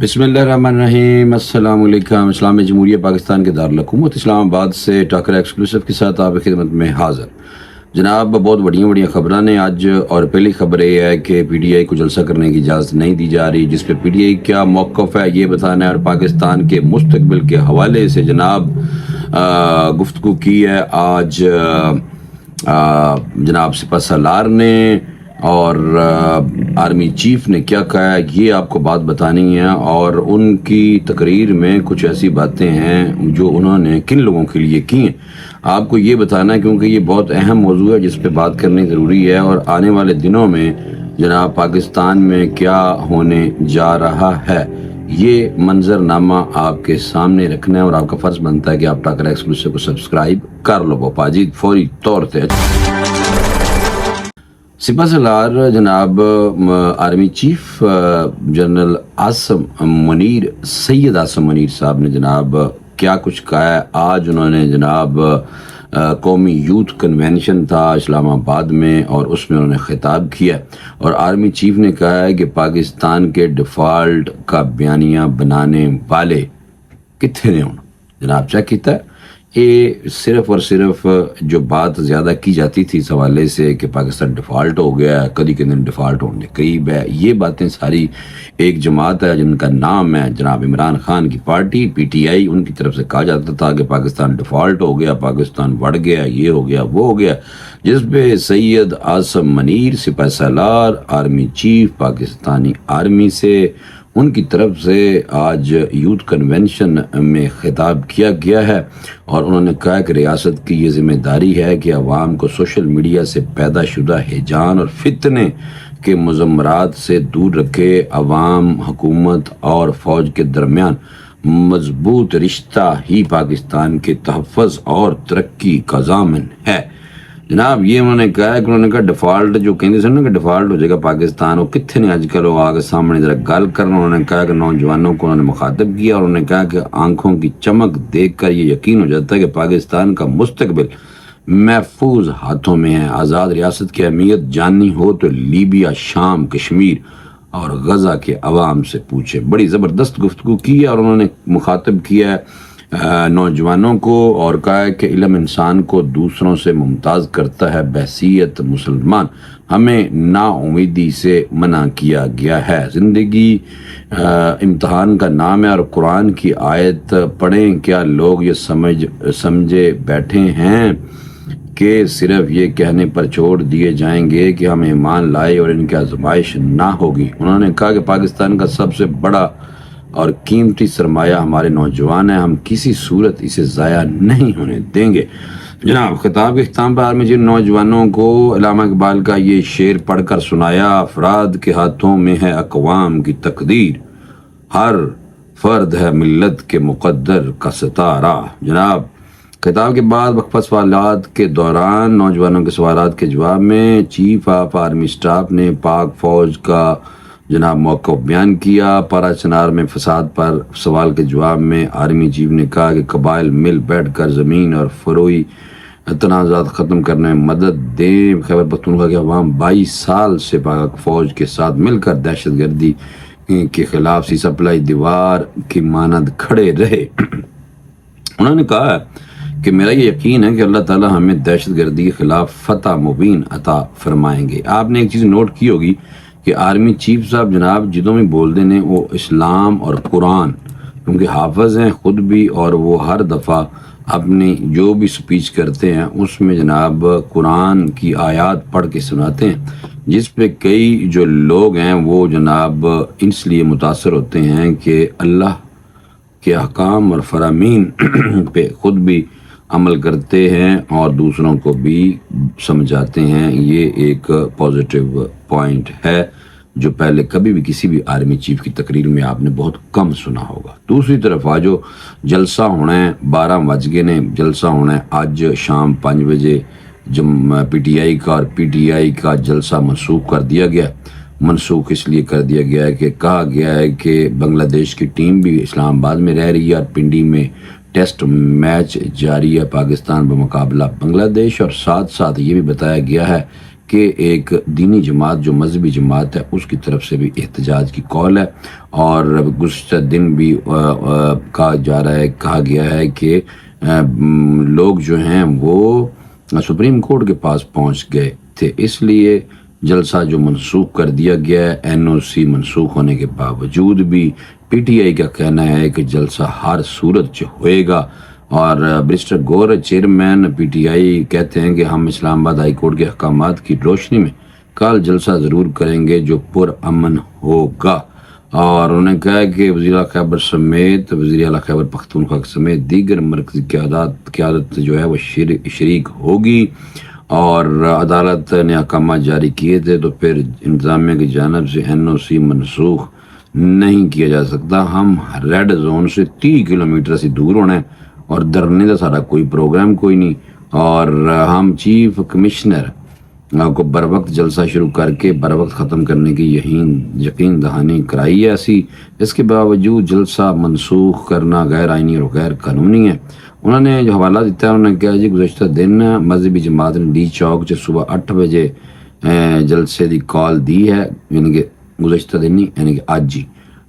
بسم اللہ الرحمن الرحیم۔ السلام علیکم۔ اسلامی جمہوریہ پاکستان کے دارالحکومت اسلام آباد سے ٹاکر ایکسکلوسیو کے ساتھ آپ کی خدمت میں حاضر جناب۔ بہت بڑی خبریں نے آج، اور پہلی خبر یہ ہے کہ پی ٹی آئی کو جلسہ کرنے کی اجازت نہیں دی جا رہی، جس پہ پی ٹی آئی کیا موقف ہے یہ بتانا ہے، اور پاکستان کے مستقبل کے حوالے سے جناب گفتگو کی ہے آج جناب سپہ سالار نے، اور آرمی چیف نے کیا کہا ہے یہ آپ کو بات بتانی ہے، اور ان کی تقریر میں کچھ ایسی باتیں ہیں جو انہوں نے کن لوگوں کے لیے کی ہیں آپ کو یہ بتانا ہے، کیونکہ یہ بہت اہم موضوع ہے جس پہ بات کرنی ضروری ہے، اور آنے والے دنوں میں جناب پاکستان میں کیا ہونے جا رہا ہے یہ منظر نامہ آپ کے سامنے رکھنا ہے، اور آپ کا فرض بنتا ہے کہ آپ ٹاکر ایکسکلوسیو کو سبسکرائب کر لو باجی فوری طور سے۔ سپہ سالار جناب army chief general Asim Munir, Syed Asim Munir صاحب نے جناب کیا کچھ کہا ہے آج۔ انہوں نے جناب قومی یوتھ کنونشن تھا اسلام آباد میں، اور اس میں انہوں نے خطاب کیا، اور آرمی چیف نے کہا ہے کہ پاکستان کے ڈیفالٹ کا بیانیہ بنانے والے کتنے نے ہونا جناب چیک کیتا ہے۔ یہ صرف اور صرف جو بات زیادہ کی جاتی تھی اس حوالے سے کہ پاکستان ڈیفالٹ ہو گیا ہے، کدی کے دن ڈیفالٹ ہونے قریب ہے، یہ باتیں ساری ایک جماعت ہے جن کا نام ہے جناب عمران خان کی پارٹی پی ٹی آئی، ان کی طرف سے کہا جاتا تھا کہ پاکستان ڈیفالٹ ہو گیا، پاکستان بڑھ گیا، یہ ہو گیا وہ ہو گیا، جس پہ سید عاصم منیر سپہ سالار آرمی چیف پاکستانی آرمی سے ان کی طرف سے آج یوتھ کنونشن میں خطاب کیا گیا ہے، اور انہوں نے کہا کہ ریاست کی یہ ذمہ داری ہے کہ عوام کو سوشل میڈیا سے پیدا شدہ ہیجان اور فتنے کے مضمرات سے دور رکھے، عوام، حکومت اور فوج کے درمیان مضبوط رشتہ ہی پاکستان کے تحفظ اور ترقی کا ضامن ہے جناب۔ یہ انہوں نے کہا ہے کہ انہوں نے کہا ڈیفالٹ جو کہتے ہیں نا کہ ڈیفالٹ ہو جائے گا پاکستان، وہ کتنے نے آج کل وہ آگے سامنے ذرا گل کرنا۔ انہوں نے کہا کہ نوجوانوں کو انہوں نے مخاطب کیا، اور انہوں نے کہا کہ آنکھوں کی چمک دیکھ کر یہ یقین ہو جاتا ہے کہ پاکستان کا مستقبل محفوظ ہاتھوں میں ہے۔ آزاد ریاست کی اہمیت جاننی ہو تو لیبیا، شام، کشمیر اور غزہ کے عوام سے پوچھے۔ بڑی زبردست گفتگو کی ہے، اور انہوں نے مخاطب کیا ہے نوجوانوں کو، اور کہا ہے کہ علم انسان کو دوسروں سے ممتاز کرتا ہے، بحیثیت مسلمان ہمیں نا امیدی سے منع کیا گیا ہے، زندگی امتحان کا نام ہے، اور قرآن کی آیت پڑھیں، کیا لوگ یہ سمجھے بیٹھے ہیں کہ صرف یہ کہنے پر چھوڑ دیے جائیں گے کہ ہم ایمان لائے اور ان کی آزمائش نہ ہوگی۔ انہوں نے کہا کہ پاکستان کا سب سے بڑا اور قیمتی سرمایہ ہمارے نوجوان ہیں، ہم کسی صورت اسے ضائع نہیں ہونے دیں گے جناب۔ خطاب کے اختتام پر آرمی چیف نوجوانوں کو علامہ اقبال کا یہ شعر پڑھ کر سنایا، افراد کے ہاتھوں میں ہے اقوام کی تقدیر، ہر فرد ہے ملت کے مقدر کا ستارہ جناب۔ خطاب کے بعد وقفہ سوالات کے دوران نوجوانوں کے سوالات کے جواب میں چیف آف آرمی اسٹاف نے پاک فوج کا جناب موقف بیان کیا۔ پارا چنار میں فساد پر سوال کے جواب میں آرمی چیف نے کہا کہ قبائل مل بیٹھ کر زمین اور فروئی تنازعات ختم کرنے میں مدد دیں۔ خیبر پختونخوا کے عوام 22 سال سے پاک فوج کے ساتھ مل کر دہشت گردی کے خلاف سی سپلائی دیوار کی مانند کھڑے رہے۔ انہوں نے کہا کہ میرا یہ یقین ہے کہ اللہ تعالیٰ ہمیں دہشت گردی کے خلاف فتح مبین عطا فرمائیں گے۔ آپ نے ایک چیز نوٹ کی ہوگی کہ آرمی چیف صاحب جناب جدوں بھی بول دے نے وہ اسلام اور قرآن کیونکہ حافظ ہیں خود بھی، اور وہ ہر دفعہ اپنی جو بھی سپیچ کرتے ہیں اس میں جناب قرآن کی آیات پڑھ کے سناتے ہیں، جس پہ کئی جو لوگ ہیں وہ جناب اس لیے متاثر ہوتے ہیں کہ اللہ کے احکام اور فرامین پہ خود بھی عمل کرتے ہیں اور دوسروں کو بھی سمجھاتے ہیں۔ یہ ایک پازیٹیو پوائنٹ ہے جو پہلے کبھی بھی کسی بھی آرمی چیف کی تقریر میں آپ نے بہت کم سنا ہوگا۔ دوسری طرف آج جو جلسہ ہونا ہے 12 بج گئے نے، جلسہ ہونا ہے آج شام 5 بجے پی ٹی آئی کا، اور پی ٹی آئی کا جلسہ منسوخ کر دیا گیا۔ منسوخ اس لیے کر دیا گیا ہے کہ کہا گیا ہے کہ بنگلہ دیش کی ٹیم بھی اسلام آباد میں رہ رہی ہے، اور پنڈی میں ٹیسٹ میچ جاری ہے پاکستان بمقابلہ بنگلہ دیش، اور ساتھ ساتھ یہ بھی بتایا گیا ہے کہ ایک دینی جماعت جو مذہبی جماعت ہے اس کی طرف سے بھی احتجاج کی کال ہے، اور گزشتہ دن بھی کہا گیا ہے کہ لوگ جو ہیں وہ سپریم کورٹ کے پاس پہنچ گئے تھے، اس لیے جلسہ جو منسوخ کر دیا گیا ہے۔ این او سی منسوخ ہونے کے باوجود بھی پی ٹی آئی کا کہنا ہے کہ جلسہ ہر صورت ہوئے گا، اور برسٹر گور چیئرمین پی ٹی آئی کہتے ہیں کہ ہم اسلام آباد ہائی کورٹ کے احکامات کی روشنی میں کل جلسہ ضرور کریں گے جو پرامن ہوگا، اور انہوں نے کہا کہ وزیر اعلیٰ خیبر سمیت وزیر اعلیٰ خیبر پختونخوا سمیت دیگر مرکزی قیادت جو ہے وہ شریک ہوگی، اور عدالت نے احکامات جاری کیے تھے تو پھر انتظامیہ کی جانب سے این او سی منسوخ نہیں کیا جا سکتا۔ ہم ریڈ زون سے 30 کلومیٹر سے دور ہونا ہے اور دھرنے کا سارا کوئی پروگرام کوئی نہیں، اور ہم چیف کمشنر کو بر وقت جلسہ شروع کر کے بر وقت ختم کرنے کی یقین دہانی کرائی ہے اسی، اس کے باوجود جلسہ منسوخ کرنا غیر آئینی اور غیر قانونی ہے۔ انہوں نے جو حوالہ دیتا ہے انہوں نے کہا جی گزشتہ دن مذہبی جماعت نے ڈی چوک سے صبح 8 بجے جلسے دی کال دی ہے، یعنی کہ گزشتہ دن نہیں، یعنی کہ آج جی،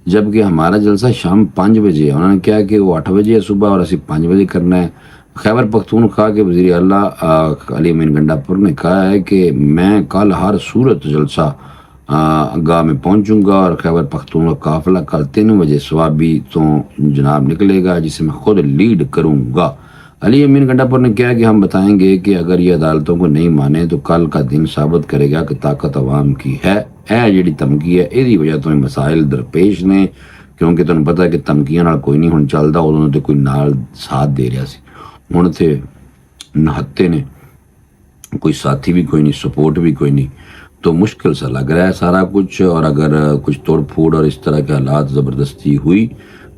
جبکہ ہمارا جلسہ شام 5 بجے ہے۔ انہوں نے کہا کہ وہ 8 بجے ہے صبح اور اسی 5 بجے کرنا ہے۔ خیبر پختونخوا کے وزیر اعلیٰ علی امین گنڈاپور نے کہا ہے کہ میں کل ہر صورت جلسہ گاہ میں پہنچوں گا، اور خیبر پختونخوا قافلہ کل 3 بجے سوابی تو جناب نکلے گا جسے میں خود لیڈ کروں گا۔ علی امین گنڈاپور نے کہا کہ ہم بتائیں گے کہ اگر یہ عدالتوں کو نہیں مانے تو کل کا دن ثابت کرے گا کہ طاقت عوام کی ہے، جڑی دھمکی ہے یہ وجہ تو مسائل درپیش نے، کیونکہ تمہیں پتا ہے کہ دھمکیاں نال کوئی نہیں ہن چلتا، ادوں تو کوئی نال ساتھ دے رہا سی، ہن تے نہتے نے کوئی ساتھی بھی کوئی نہیں، سپورٹ بھی کوئی نہیں، تو مشکل سا لگ رہا ہے سارا کچھ، اور اگر کچھ توڑ پھوڑ اور اس طرح کے حالات زبردستی ہوئی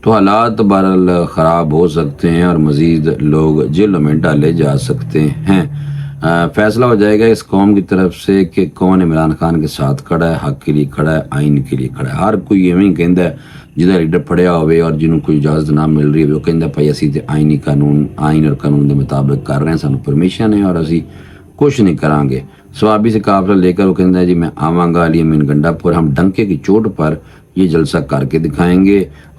تو حالات بہرحال خراب ہو سکتے ہیں اور مزید لوگ جیلوں میں ڈالے جا سکتے ہیں۔ فیصلہ ہو جائے گا اس قوم کی طرف سے کہ کون عمران خان کے ساتھ کھڑا ہے، حق کے لیے کھڑا ہے، آئین کے لیے کھڑا ہے۔ ہر کوئی ایویں کہندا ہے جہاں لیڈر پڑھیا ہوئے اور جنہوں کوئی اجازت نہ مل رہی ہوئے، وہ کہندا بھائی اسی تے آئین اور قانون کے مطابق کر رہے ہیں، سانو پرمیشن ہے اور اسی کچھ نہیں کریں گے۔ سوابی سے قافلہ لے کر وہ کہندا ہے جی میں آواں گا علی امین گنڈاپور، ہم ڈنکے کی چوٹ پر یہ جلسہ کر کے دکھائیں گے،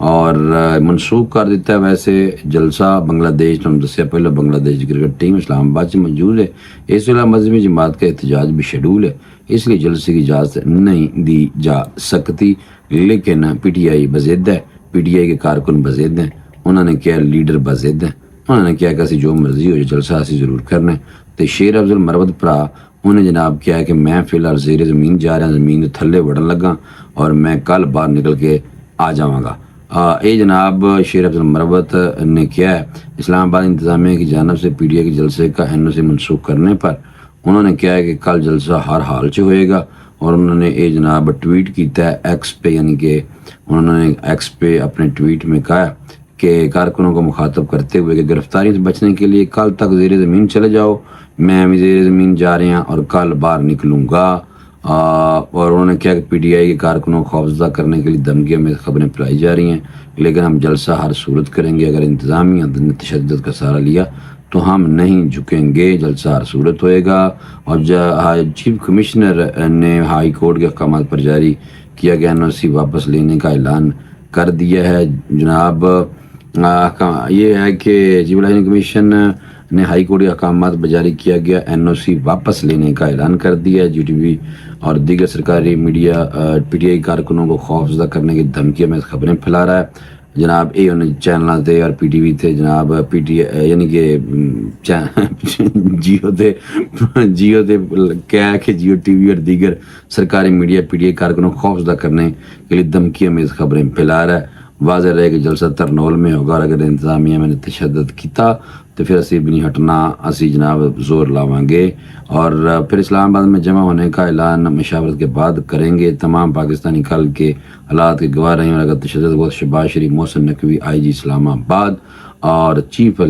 اور منسوخ کر دیتا ہے ویسے جلسہ بنگلہ دیش، ہم دسیا پہلے بنگلہ دیش کی کرکٹ ٹیم اسلام آباد سے موجود ہے، اس ویلے مذہبی جماعت کا احتجاج بھی شیڈول ہے، اس لیے جلسے کی اجازت نہیں دی جا سکتی، لیکن پی ٹی آئی بضد ہے، پی ٹی آئی کے کارکن بضد ہیں، انہوں نے کیا لیڈر بضد ہیں، انہوں نے کیا کہ اسی جو مرضی ہو جلسہ اسی ضرور کرنا ہے۔ تو شیر افضل مروت پرا انہیں جناب کیا ہے کہ میں فی الحال زیر زمین جا رہا، زمین تھلے وڑن لگا اور میں کل باہر نکل کے آ جاواں گا۔ اے جناب شیر افضل مروت نے کیا ہے اسلام آباد انتظامیہ کی جانب سے پی ڈی اے کے جلسے کا این او سی منسوخ کرنے پر انہوں نے کیا ہے کہ کل جلسہ ہر حال سے ہوئے گا، اور انہوں نے اے جناب ٹویٹ کیتا ہے ایکس پہ، یعنی کہ انہوں نے ایکس پہ اپنے ٹویٹ میں کہا کہ کارکنوں کو مخاطب کرتے ہوئے کہ گرفتاری سے بچنے کے لیے کل تک زیر زمین چلے جاؤ، میں بھی زیر زمین جا رہے ہیں اور کل باہر نکلوں گا۔ اور انہوں نے کہا کہ پی ڈی آئی کے کارکنوں کو خوفزدہ کرنے کے لیے دھمکیوں میں خبریں پھیلائی جا رہی ہیں، لیکن ہم جلسہ ہر صورت کریں گے، اگر انتظامیہ نے تشدد کا سہارا لیا تو ہم نہیں جھکیں گے، جلسہ ہر صورت ہوئے گا۔ اور چیف کمشنر نے ہائی کورٹ کے احکامات پر جاری کیا گیا این او سی واپس لینے کا اعلان کر دیا ہے۔ جناب یہ ہے کہ چیف الیکشن کمیشن نے ہائی کورٹ کے احکامات پر جاری کیا گیا این او سی واپس لینے کا اعلان کر دیا ہے۔ جی ٹی وی اور دیگر سرکاری میڈیا پی ٹی آئی کارکنوں کو خوفزدہ کرنے کی دھمکیوں میں خبریں پھیلا رہا ہے۔ جناب اے انہیں چینل تھے اور پی ٹی وی تھے، جناب پی ٹی یعنی کہ جیو تھے کیا ہے کہ جیو ٹی وی اور دیگر سرکاری میڈیا پی ٹی آئی کارکنوں کو خوفزدہ کرنے کے لیے دھمکیوں میں خبریں پھیلا رہا ہے۔ واضح رہے کہ جلسہ ترنول میں ہوگا، اور اگر انتظامیہ میں نے تشدد کیتا تو پھر اسی بھی نہیں ہٹنا، اسی جناب زور لاواں گے، اور پھر اسلام آباد میں جمع ہونے کا اعلان مشاورت کے بعد کریں گے۔ تمام پاکستانی کل کے حالات کے گواہ رہے ہیں، اور اگر تشدد کو شہباز شریف، محسن نقوی آئی جی اسلام آباد اور چیف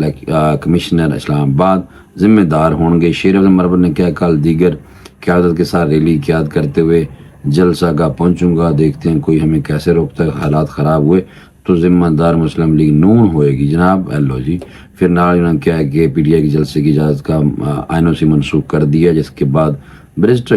کمشنر اسلام آباد ذمہ دار ہوں گے۔ شیر افضل مروت نے کیا کل دیگر قیادت کے ساتھ ریلی قیادت کرتے ہوئے جلسہ گاہ پہنچوں گا، دیکھتے ہیں کوئی ہمیں کیسے روکتا ہے، حالات خراب ہوئے تو ذمہ دار مسلم لیگ نون ہوئے گی جناب۔ ایلو جی پھر انہوں نے کیا ہے کہ پی ٹی آئی کے جلسے کی اجازت کا این او سی منسوخ کر دیا، جس کے بعد ਬੈਰਿਸਟਰ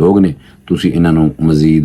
ਲੋਕ ਨੇ, ਤੁਸੀਂ ਇਹਨਾਂ ਨੂੰ ਮਜ਼ੀਦ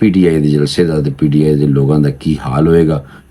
PTI ਦੇ ਜਲਸੇ ਦਾ ਤੇ PTI ਦੇ ਲੋਕਾਂ ਦਾ ਕੀ ਹਾਲ ਹੋਏਗਾ,